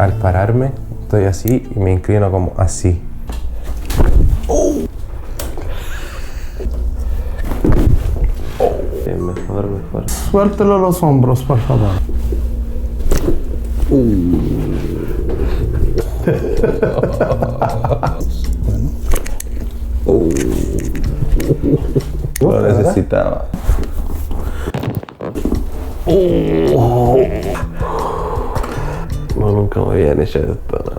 Al pararme, estoy así y me inclino como así. Mejor. Suéltelo los hombros, por favor. Lo necesitaba. No, nunca me habían hecho esto.